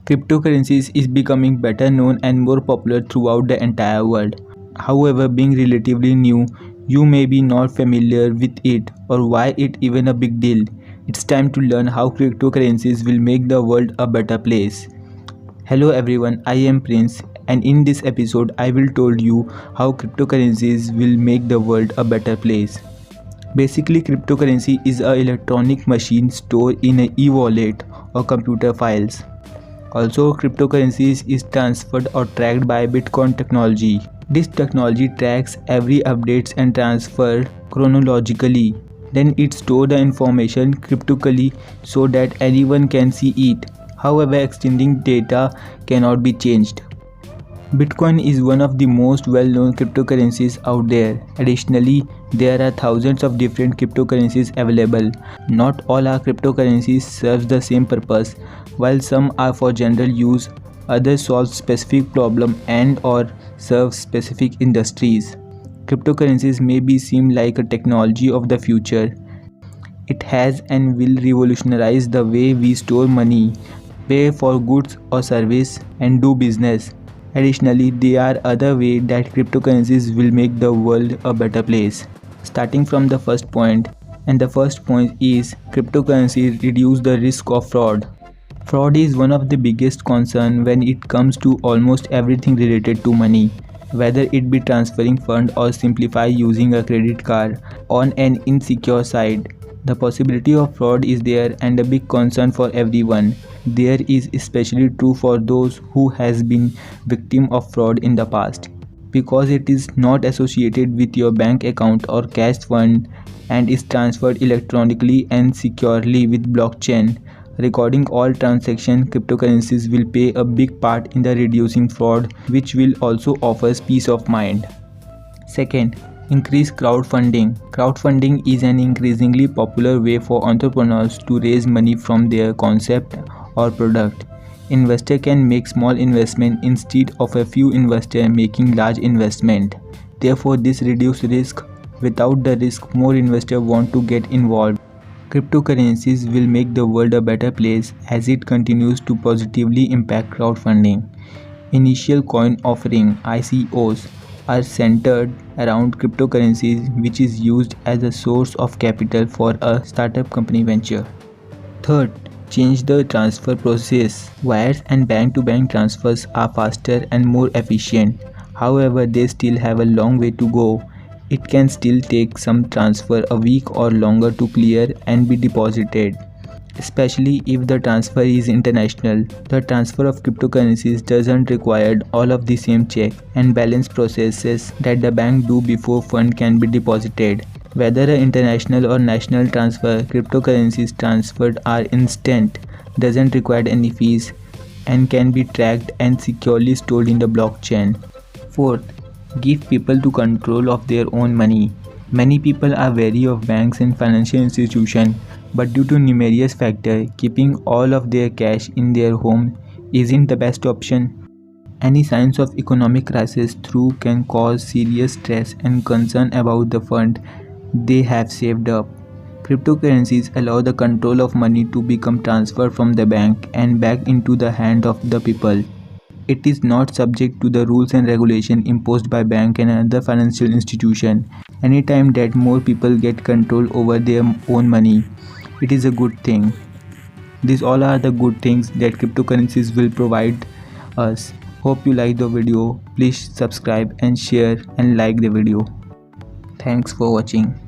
Cryptocurrencies is becoming better known and more popular throughout the entire world. However, being relatively new, you may be not familiar with it or why it even a big deal. It's time to learn how cryptocurrencies will make the world a better place. Hello everyone, I am Prince and in this episode I will tell you how cryptocurrencies will make the world a better place. Basically, cryptocurrency is an electronic machine stored in an e-wallet or computer files. Also, cryptocurrencies is transferred or tracked by Bitcoin technology. This technology tracks every updates and transfer chronologically. Then it stores the information cryptically so that anyone can see it. However, extending data cannot be changed. Bitcoin is one of the most well-known cryptocurrencies out there. Additionally, there are thousands of different cryptocurrencies available. Not all our cryptocurrencies serve the same purpose. While some are for general use, others solve specific problems and or serve specific industries. Cryptocurrencies may be seem like a technology of the future. It has and will revolutionize the way we store money, pay for goods or service, and do business. Additionally, there are other ways that cryptocurrencies will make the world a better place. Starting from the first point, and the first point is cryptocurrency reduce the risk of fraud. Fraud is one of the biggest concerns when it comes to almost everything related to money, whether it be transferring funds or simplify using a credit card on an insecure site. The possibility of fraud is there and a big concern for everyone. There is especially true for those who has been victim of fraud in the past. Because it is not associated with your bank account or cash fund and is transferred electronically and securely with blockchain. Recording all transactions, cryptocurrencies will play a big part in the reducing fraud, which will also offers peace of mind. Second, increase crowdfunding. Crowdfunding is an increasingly popular way for entrepreneurs to raise money from their concept or product. Investor can make small investment instead of a few investors making large investment. Therefore, this reduces risk. Without the risk, more investors want to get involved. Cryptocurrencies will make the world a better place as it continues to positively impact crowdfunding. Initial coin offering (ICOs) are centered around cryptocurrencies, which is used as a source of capital for a startup company venture. Third, change the transfer process. Wires and bank-to-bank transfers are faster and more efficient. However, they still have a long way to go. It can still take some transfer a week or longer to clear and be deposited, especially if the transfer is international. The transfer of cryptocurrencies doesn't require all of the same check and balance processes that the bank do before fund can be deposited. Whether an international or national transfer, cryptocurrencies transferred are instant, doesn't require any fees, and can be tracked and securely stored in the blockchain. Fourth, give people to control of their own money. Many people are wary of banks and financial institutions, but due to numerous factors, keeping all of their cash in their home isn't the best option. Any signs of economic crisis through can cause serious stress and concern about the fund they have saved up. Cryptocurrencies allow the control of money to become transferred from the bank and back into the hand of the people. It is not subject to the rules and regulations imposed by bank and other financial institution. Anytime that more people get control over their own money, it is a good thing. These all are the good things that cryptocurrencies will provide us. Hope you like the video. Please subscribe and share and like the video. Thanks for watching.